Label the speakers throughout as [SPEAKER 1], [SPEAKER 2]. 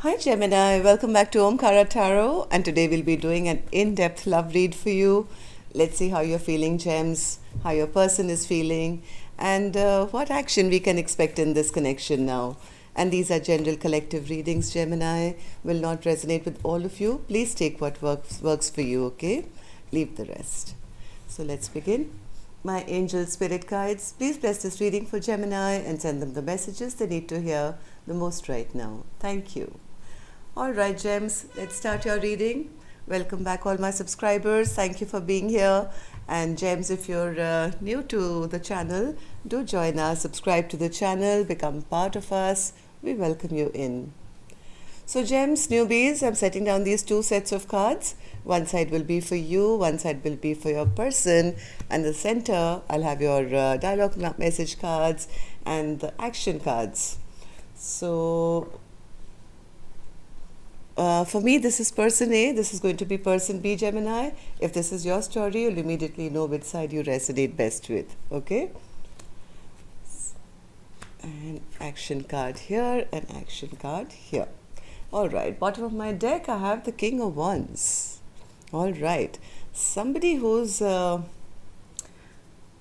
[SPEAKER 1] Hi Gemini, welcome back to Omkara Tarot, and today we'll be doing an in-depth love read for you. Let's see how you're feeling, Gems, how your person is feeling, and what action we can expect in this connection now. And these are general collective readings, Gemini, will not resonate with all of you. Please take what works for you, okay? Leave the rest. So let's begin. My angel spirit guides, please bless this reading for Gemini and send them the messages they need to hear the most right now. Thank you. All right, Gems, let's start your reading. Welcome back, all my subscribers. Thank you for being here. And Gems, if you're new to the channel, do join us, subscribe to the channel, become part of us. We welcome you in. So Gems, newbies, I'm setting down these two sets of cards. One side will be for you, one side will be for your person, and the center, I'll have your dialogue message cards and the action cards. So for me, this is person A, this is going to be person B, Gemini. If this is your story, you'll immediately know which side you resonate best with, okay? And action card here and action card here. All right, bottom of my deck, I have the King of Wands. All right, somebody who's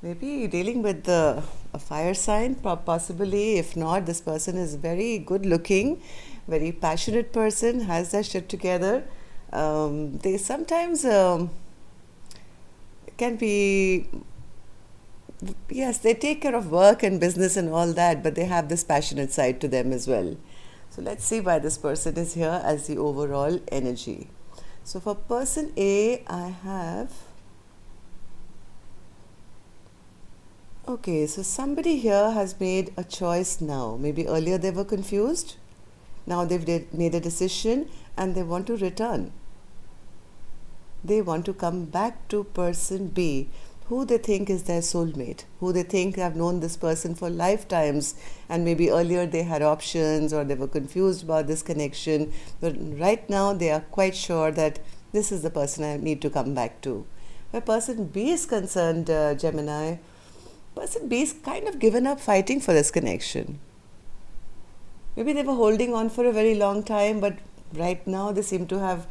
[SPEAKER 1] maybe dealing with a fire sign, possibly. If not, this person is very good looking, very passionate person, has their shit together. They sometimes can be, yes, they take care of work and business and all that, but they have this passionate side to them as well. So let's see why this person is here as the overall energy. So for person A, I have, okay, so somebody here has made a choice now. Maybe earlier they were confused. Now they've made a decision and they want to return. They want to come back to person B, who they think is their soulmate, who they think have known this person for lifetimes, and maybe earlier they had options or they were confused about this connection, but right now they are quite sure that this is the person I need to come back to. Where person B is concerned, Gemini, person B is kind of given up fighting for this connection. Maybe they were holding on for a very long time, but right now they seem to have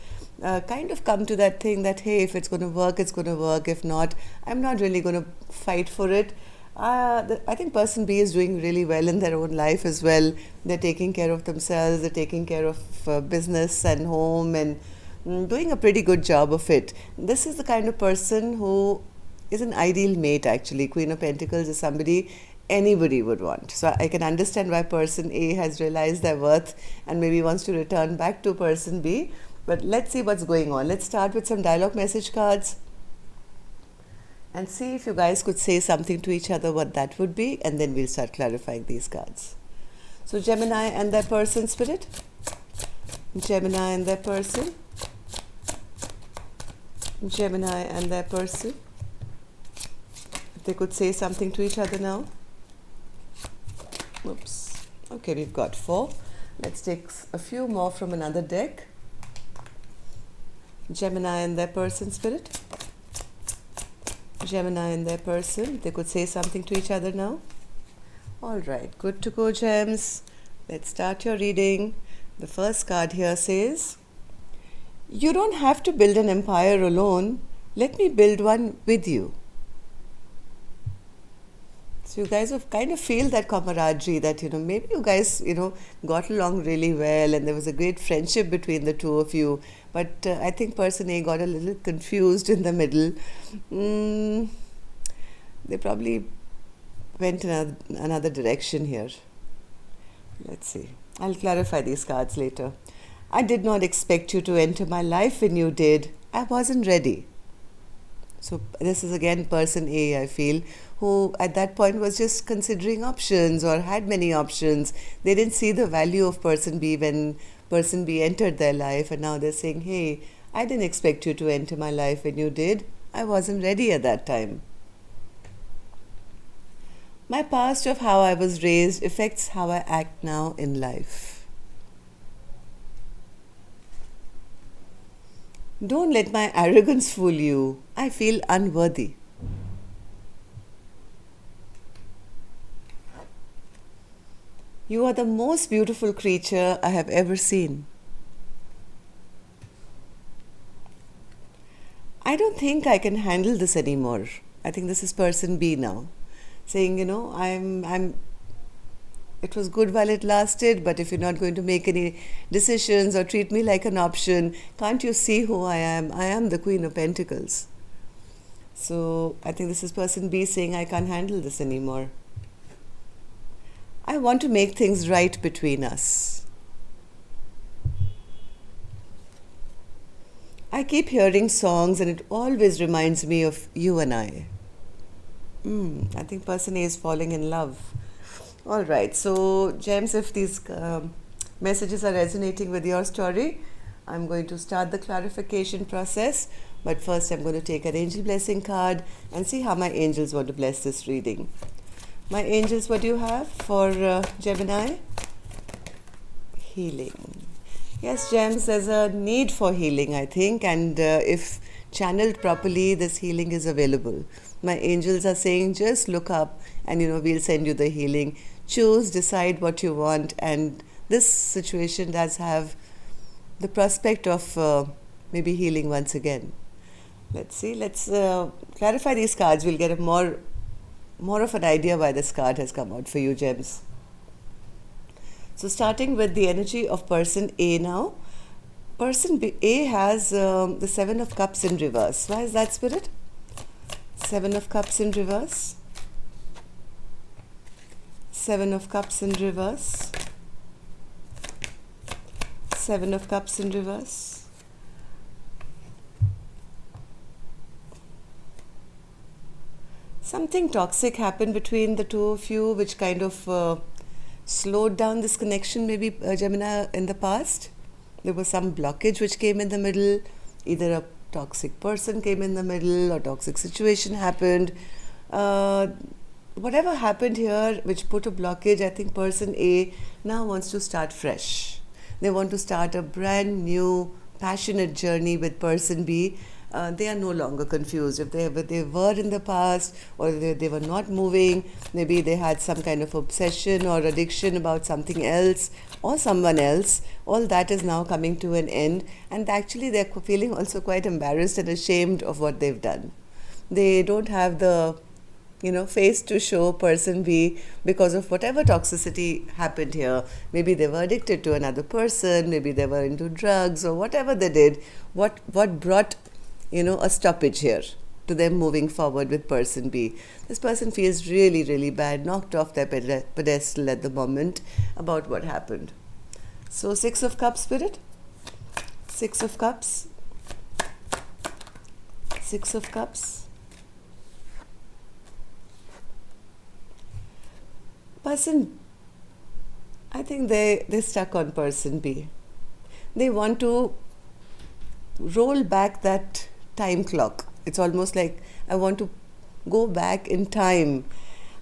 [SPEAKER 1] kind of come to that thing that, hey, if it's going to work, it's going to work. If not, I'm not really going to fight for it. I think person B is doing really well in their own life as well. They're taking care of themselves, they're taking care of business and home, and doing a pretty good job of it. This is the kind of person who is an ideal mate, actually. Queen of Pentacles is somebody anybody would want. So I can understand why person A has realized their worth and maybe wants to return back to person B. But let's see what's going on. Let's start with some dialogue message cards and see if you guys could say something to each other, what that would be, and then we'll start clarifying these cards. So Gemini and their person, spirit. Gemini and their person. Gemini and their person. If they could say something to each other now. Oops. Okay, we've got 4. Let's take a few more from another deck. Gemini and their person, spirit. Gemini and their person. They could say something to each other now. All right, good to go, Gems. Let's start your reading. The first card here says, you don't have to build an empire alone. Let me build one with you. So you guys have kind of feel that camaraderie that, maybe you guys, got along really well and there was a great friendship between the two of you. But I think person A got a little confused in the middle. They probably went in another direction here. Let's see. I'll clarify these cards later. I did not expect you to enter my life when you did. I wasn't ready. So this is again person A, I feel, who at that point was just considering options or had many options. They didn't see the value of person B when person B entered their life, and now they're saying, hey, I didn't expect you to enter my life when you did. I wasn't ready at that time. My past of how I was raised affects how I act now in life. Don't let my arrogance fool you. I feel unworthy. You are the most beautiful creature I have ever seen. I don't think I can handle this anymore. I think this is person B now, saying, it was good while it lasted, but if you're not going to make any decisions or treat me like an option, can't you see who I am? I am the Queen of Pentacles. So I think this is person B saying, I can't handle this anymore. I want to make things right between us. I keep hearing songs and it always reminds me of you and I. I think person A is falling in love. All right, so gems, if these messages are resonating with your story, I'm going to start the clarification process. But first, I'm going to take an angel blessing card and see how my angels want to bless this reading. My angels, what do you have for Gemini? Healing. Yes, gems, there's a need for healing, I think, and if channeled properly, this healing is available. My angels are saying, just look up and, we'll send you the healing. Choose, decide what you want, and this situation does have the prospect of maybe healing once again. Let's see, let's clarify these cards. We'll get a more of an idea why this card has come out for you, gems. So starting with the energy of person A now. Person A has the Seven of Cups in reverse. Why is that, Spirit? Seven of Cups in reverse. Seven of Cups in reverse. Seven of Cups in reverse. Something toxic happened between the two of you, which kind of slowed down this connection, maybe Gemini, in the past. There was some blockage which came in the middle. Either a toxic person came in the middle or toxic situation happened. Whatever happened here which put a blockage, I think person A now wants to start fresh. They want to start a brand new, passionate journey with person B. They are no longer confused. If they were in the past, or they were not moving, maybe they had some kind of obsession or addiction about something else or someone else, all that is now coming to an end, and actually they're feeling also quite embarrassed and ashamed of what they've done. They don't have the face to show person B because of whatever toxicity happened here. Maybe they were addicted to another person, maybe they were into drugs, or whatever they did, what brought a stoppage here to them moving forward with person B. This person feels really, really bad, knocked off their pedestal at the moment about what happened. So Six of Cups, Spirit. Six of Cups. Six of Cups. Person, I think they're stuck on person B. They want to roll back that time clock. It's almost like I want to go back in time.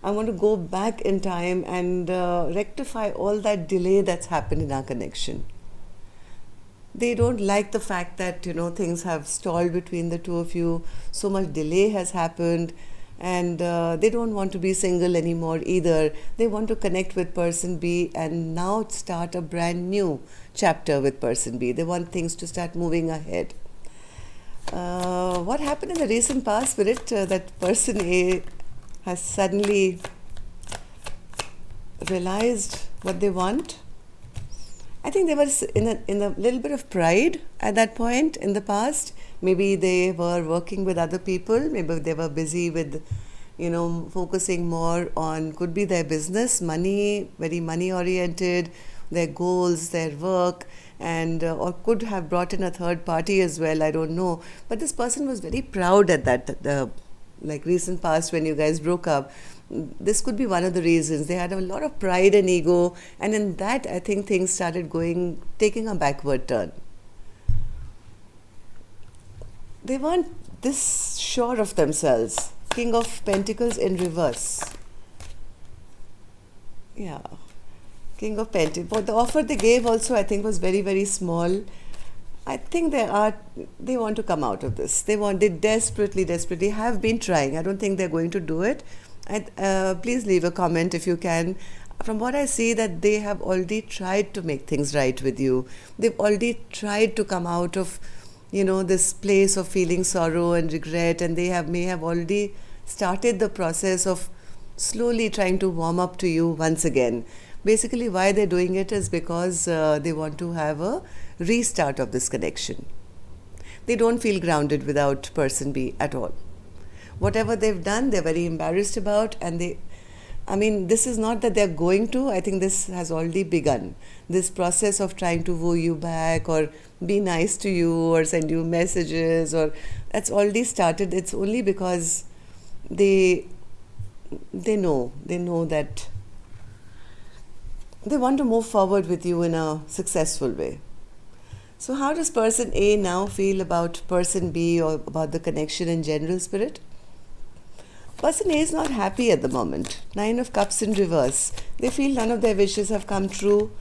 [SPEAKER 1] I want to go back in time and rectify all that delay that's happened in our connection. They don't like the fact that things have stalled between the two of you. So much delay has happened, and they don't want to be single anymore either. They want to connect with person B and now start a brand new chapter with person B. They want things to start moving ahead. What happened in the recent past, Spirit, that person A has suddenly realized what they want? I think they were in a little bit of pride at that point in the past. Maybe they were working with other people. Maybe they were busy with, focusing more on, could be their business, money, very money oriented, their goals, their work, and or could have brought in a third party as well, I don't know. But this person was very proud at that, like recent past when you guys broke up. This could be one of the reasons. They had a lot of pride and ego, and in that I think things started taking a backward turn. They weren't this sure of themselves. King of Pentacles in reverse. Yeah. King of Pentacles. But the offer they gave also, I think, was very, very small. I think they want to come out of this. They desperately have been trying. I don't think they're going to do it. Please leave a comment if you can. From what I see, that they have already tried to make things right with you. They've already tried to come out of this place of feeling sorrow and regret, and they may have already started the process of slowly trying to warm up to you once again. Basically, why they're doing it is because they want to have a restart of this connection. They don't feel grounded without person B at all. Whatever they've done, they're very embarrassed about, and this is not that they're going to. I think this has already begun. This process of trying to woo you back or be nice to you or send you messages, or that's already started. It's only because they know that they want to move forward with you in a successful way. So how does person A now feel about person B or about the connection in general, Spirit? Person A is not happy at the moment. 9 of Cups in reverse. They feel none of their wishes have come true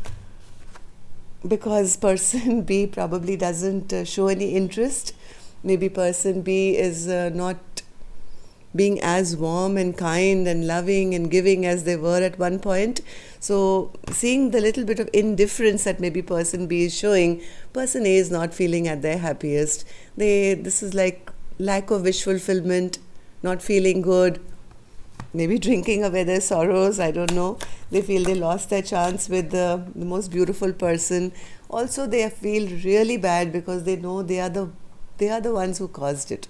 [SPEAKER 1] because person B probably doesn't show any interest. Maybe person B is not being as warm and kind and loving and giving as they were at one point. So seeing the little bit of indifference that maybe person B is showing, person A is not feeling at their happiest. This is like lack of wish fulfillment, not feeling good, maybe drinking away their sorrows, I don't know. They feel they lost their chance with the most beautiful person. Also, they feel really bad because they know they are the ones who caused it.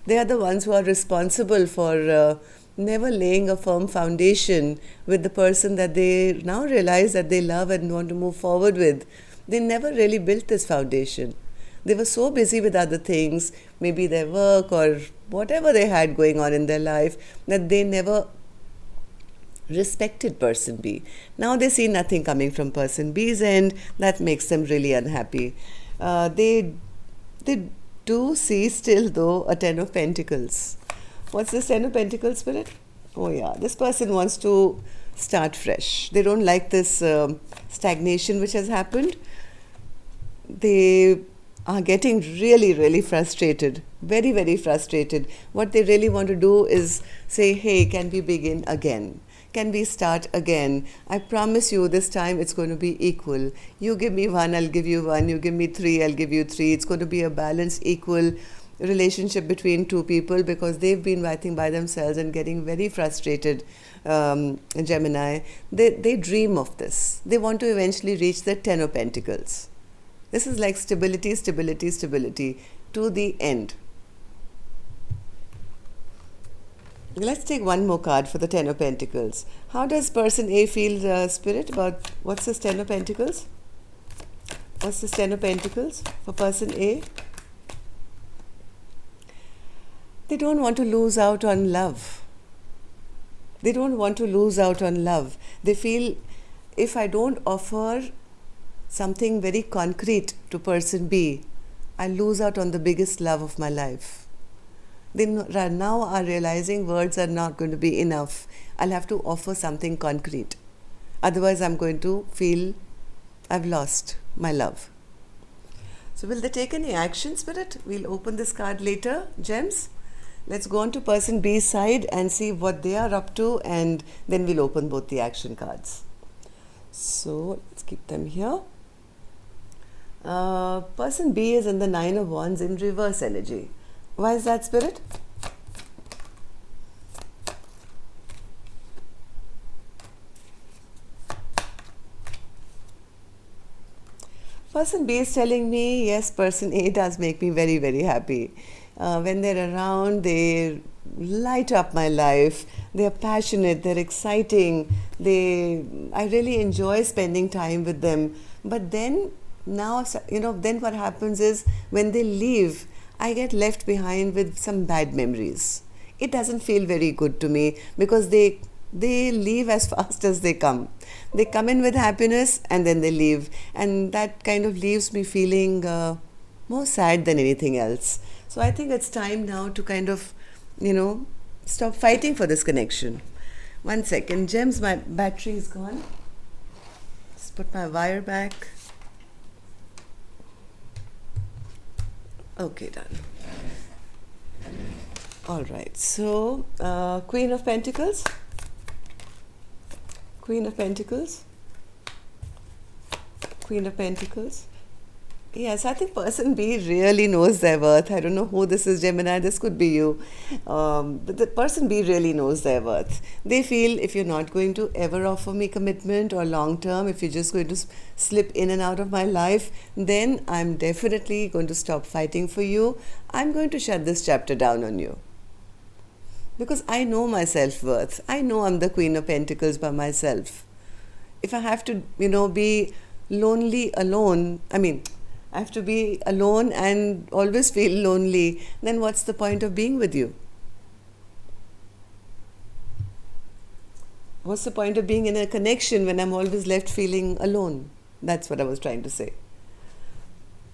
[SPEAKER 1] They are the ones who are responsible for never laying a firm foundation with the person that they now realize that they love and want to move forward with. They never really built this foundation. They were so busy with other things, maybe their work or whatever they had going on in their life, that they never respected person B. Now they see nothing coming from person B's end. That makes them really unhappy. They do see still, though, a 10 of Pentacles. What's this 10 of Pentacles, Spirit? Oh yeah, this person wants to start fresh. They don't like this stagnation which has happened. They are getting really, really frustrated. Very, very frustrated. What they really want to do is say, hey, can we begin again? Can we start again? I promise you this time it's going to be equal. You give me 1, I'll give you 1. You give me 3, I'll give you 3. It's going to be a balanced, equal relationship between two people, because they've been, I think, by themselves and getting very frustrated. Gemini, they dream of this. They want to eventually reach the 10 of Pentacles. This is like stability, stability, stability to the end. Let's take one more card for the 10 of Pentacles. How does person A feel, Spirit, about what's this 10 of Pentacles? What's this 10 of Pentacles for person A? They don't want to lose out on love. They don't want to lose out on love. They feel, if I don't offer something very concrete to person B, I lose out on the biggest love of my life. They now are realizing words are not going to be enough. I'll have to offer something concrete. Otherwise, I'm going to feel I've lost my love. So will they take any action, Spirit? We'll open this card later, Gems. Let's go on to person B's side and see what they are up to, and then we'll open both the action cards. So let's keep them here. Person B is in the 9 of Wands in reverse energy. Why is that, Spirit? Person B is telling me, yes, person A does make me very, very happy. When they're around, they light up my life. They're passionate, they're exciting. I really enjoy spending time with them. But then, then what happens is, when they leave, I get left behind with some bad memories. It doesn't feel very good to me, because they leave as fast as they come. They come in with happiness and then they leave. And that kind of leaves me feeling more sad than anything else. So I think it's time now to kind of, stop fighting for this connection. 1 second. Gems, my battery is gone. Just put my wire back. Okay, done. All right. So, Queen of Pentacles. Queen of Pentacles. Queen of Pentacles. Yes, I think person B really knows their worth. I don't know who this is, Gemini. This could be you. But the person B really knows their worth. They feel if you're not going to ever offer me commitment or long term, if you're just going to slip in and out of my life, then I'm definitely going to stop fighting for you. I'm going to shut this chapter down on you. Because I know my self worth. I know I'm the Queen of Pentacles by myself. If I have to, be lonely alone, I have to be alone and always feel lonely, then what's the point of being with you? What's the point of being in a connection when I'm always left feeling alone? That's what I was trying to say.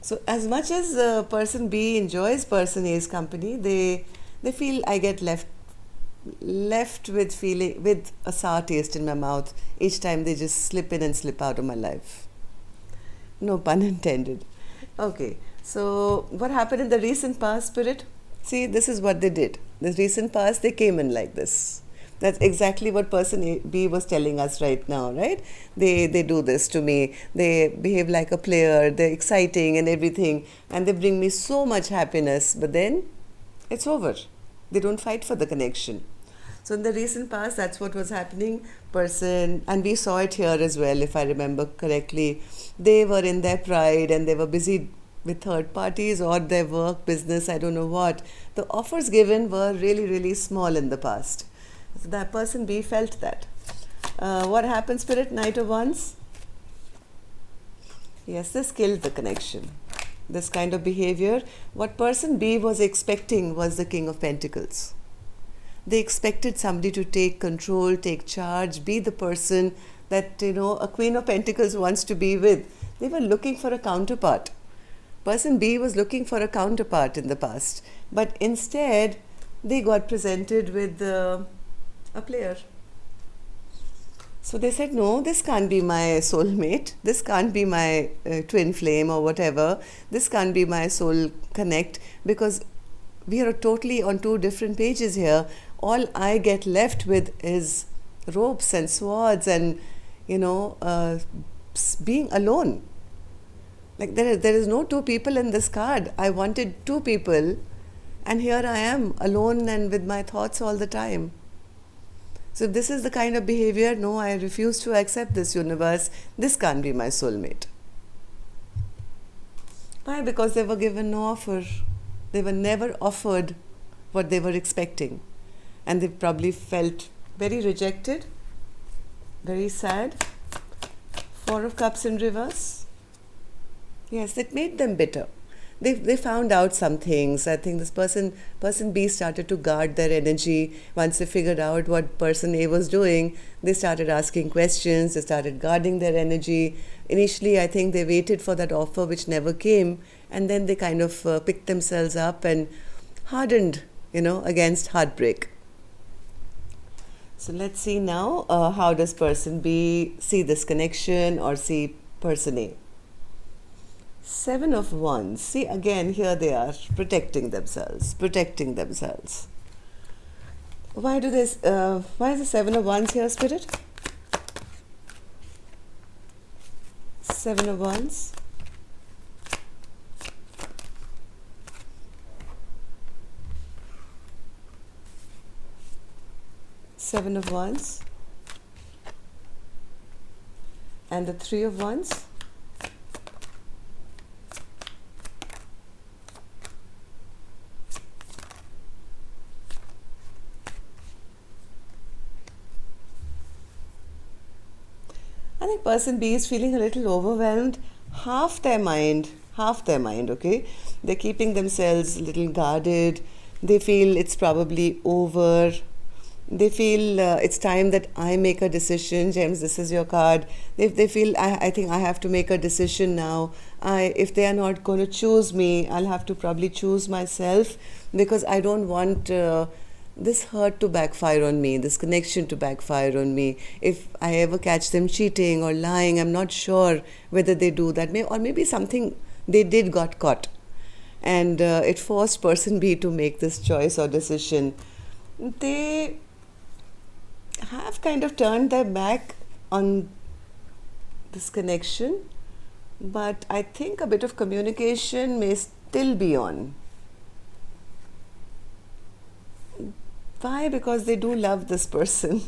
[SPEAKER 1] So as much as person B enjoys person A's company, they feel I get left with a sour taste in my mouth each time they just slip in and slip out of my life. No pun intended. Okay, so what happened in the recent past, Spirit? See, this is what they did. This recent past, they came in like this. That's exactly what person B was telling us right now, right? They do this to me. They behave like a player. They're exciting and everything. And they bring me so much happiness. But then, it's over. They don't fight for the connection. So in the recent past, that's what was happening. And we saw it here as well, if I remember correctly. They were in their pride and they were busy with third parties or their work, business, I don't know what. The offers given were really, really small in the past. So that person B felt that. What happened, Spirit? Knight of Wands? Yes, this killed the connection. This kind of behavior. What person B was expecting was the King of Pentacles. They expected somebody to take control, take charge, be the person that, a Queen of Pentacles wants to be with. They were looking for a counterpart. Person B was looking for a counterpart in the past. But instead, they got presented with a player. So they said, no, this can't be my soulmate. This can't be my twin flame or whatever. This can't be my soul connect, because we are totally on two different pages here. All I get left with is ropes and swords and, being alone. Like there is no two people in this card. I wanted two people, and here I am alone and with my thoughts all the time. So if this is the kind of behavior, no, I refuse to accept this, universe. This can't be my soulmate. Why? Because they were given no offer. They were never offered what they were expecting. And they probably felt very rejected, very sad. Four of Cups in reverse. Yes, it made them bitter. They found out some things. I think this person B started to guard their energy. Once they figured out what person A was doing, they started asking questions. They started guarding their energy. Initially, I think they waited for that offer which never came, and then they kind of picked themselves up and hardened, against heartbreak. So let's see now, how does person B see this connection or see person A? Seven of Wands. See, again, here they are protecting themselves. Why is the Seven of Wands here, Spirit? Seven of Wands. Seven of Wands. And the Three of Wands. I think person B is feeling a little overwhelmed. Half their mind, okay? They're keeping themselves a little guarded. They feel it's probably over. They feel it's time that I make a decision. James, this is your card. They feel, I think I have to make a decision now. If they are not going to choose me, I'll have to probably choose myself, because I don't want this hurt to backfire on me, this connection to backfire on me. If I ever catch them cheating or lying, I'm not sure whether they do that. Or maybe something they did got caught. And it forced person B to make this choice or decision. They have kind of turned their back on this connection. But I think a bit of communication may still be on. Why? Because they do love this person.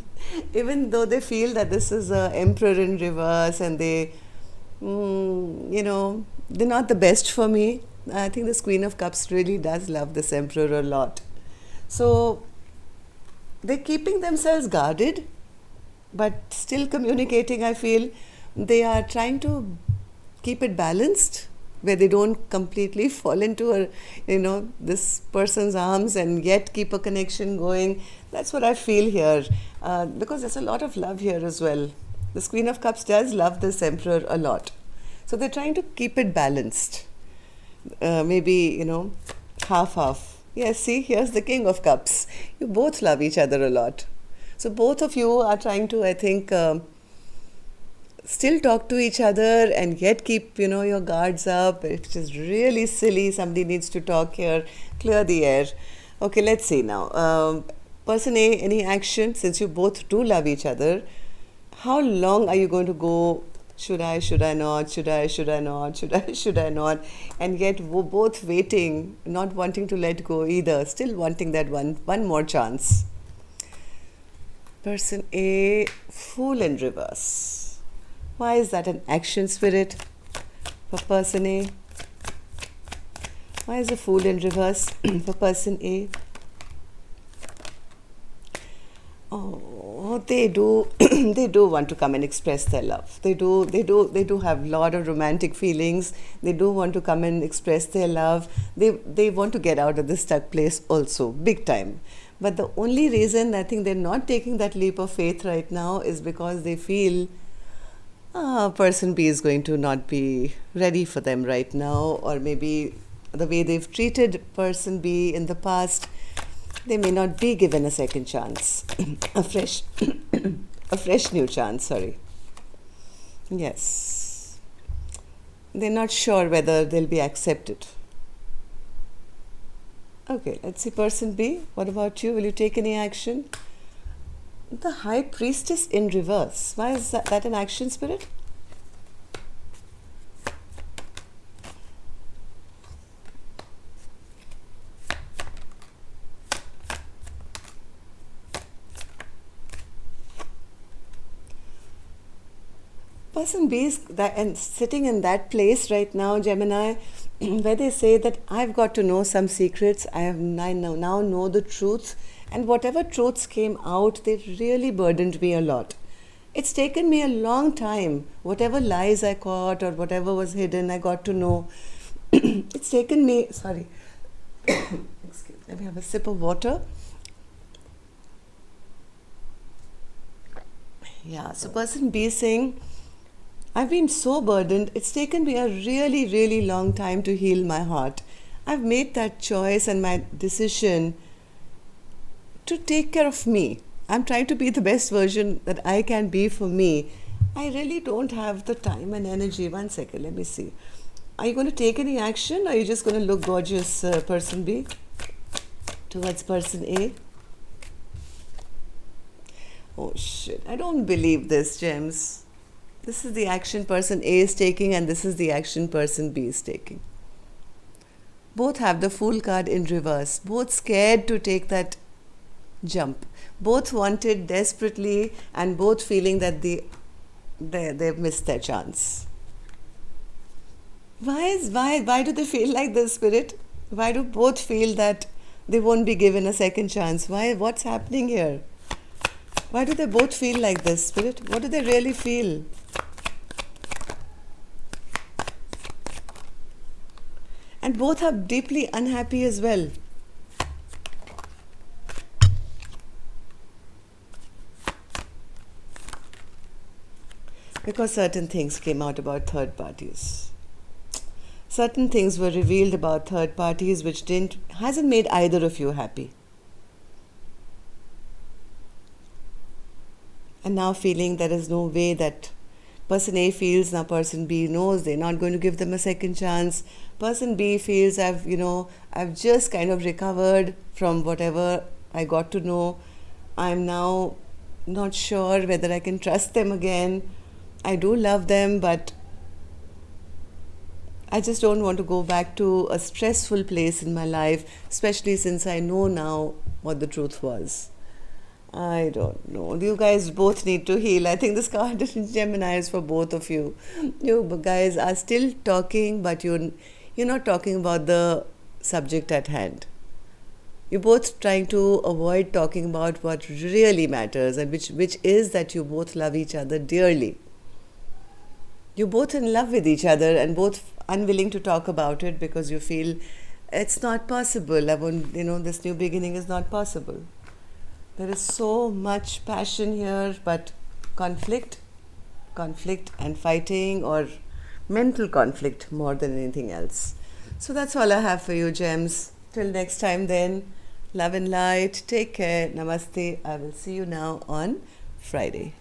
[SPEAKER 1] Even though they feel that this is a emperor in reverse and they, they're not the best for me. I think this Queen of Cups really does love this emperor a lot. So they're keeping themselves guarded, but still communicating. I feel they are trying to keep it balanced, where they don't completely fall into this person's arms and yet keep a connection going. That's what I feel here, because there's a lot of love here as well. This Queen of Cups does love this Emperor a lot, so they're trying to keep it balanced. Maybe half. Yes, see, here's the King of Cups. You both love each other a lot, so both of you are trying to, I think, still talk to each other and yet keep your guards up, which is really silly. Somebody needs to talk here, clear the air. Okay, let's see now. Person A, any action, since you both do love each other? How long are you going to go? Should I not, should I not, should I not, and yet we're both waiting, not wanting to let go either, still wanting that one more chance. Person A, Fool in reverse. Why is that an action spirit for person A? Why is a Fool in reverse for person A? Oh, they do they do want to come and express their love. They do have a lot of romantic feelings. They do want to come and express their love. They want to get out of this stuck place also, big time. But the only reason I think they're not taking that leap of faith right now is because they feel person B is going to not be ready for them right now, or maybe the way they've treated person B in the past, they may not be given a second chance, a fresh new chance, sorry. Yes. They're not sure whether they'll be accepted. Okay, let's see person B. What about you? Will you take any action? The High Priestess in reverse. Why is that an action spirit? Person B is sitting in that place right now, Gemini, where they say that I've got to know some secrets. I now know the truth, and whatever truths came out, they really burdened me a lot. It's taken me a long time. Whatever lies I caught or whatever was hidden, I got to know. It's taken me. Sorry. Excuse me. Let me have a sip of water. Yeah. So person B is saying, I've been so burdened. It's taken me a really, really long time to heal my heart. I've made that choice and my decision to take care of me. I'm trying to be the best version that I can be for me. I really don't have the time and energy. One second, let me see. Are you going to take any action, or are you just going to look gorgeous, person B, towards person A? Oh shit, I don't believe this, Gems. This is the action person A is taking, and this is the action person B is taking. Both have the Fool card in reverse. Both scared to take that jump. Both wanted desperately, and both feeling that they've missed their chance. Why do they feel like this, Spirit? Why do both feel that they won't be given a second chance? What's happening here? Why do they both feel like this, Spirit? What do they really feel? And both are deeply unhappy as well. Because certain things came out about third parties. Certain things were revealed about third parties which hasn't made either of you happy. And now feeling there is no way that person A feels, now person B knows they're not going to give them a second chance. Person B feels I've just kind of recovered from whatever I got to know. I'm now not sure whether I can trust them again. I do love them, but I just don't want to go back to a stressful place in my life, especially since I know now what the truth was. I don't know. You guys both need to heal. I think this card in Gemini is for both of you. You guys are still talking, but you're not talking about the subject at hand. You're both trying to avoid talking about what really matters, and which is that you both love each other dearly. You're both in love with each other and both unwilling to talk about it because you feel it's not possible. I won't, this new beginning is not possible. There is so much passion here, but conflict and fighting, or mental conflict more than anything else. So that's all I have for you, gems. Till next time then, love and light. Take care. Namaste. I will see you now on Friday.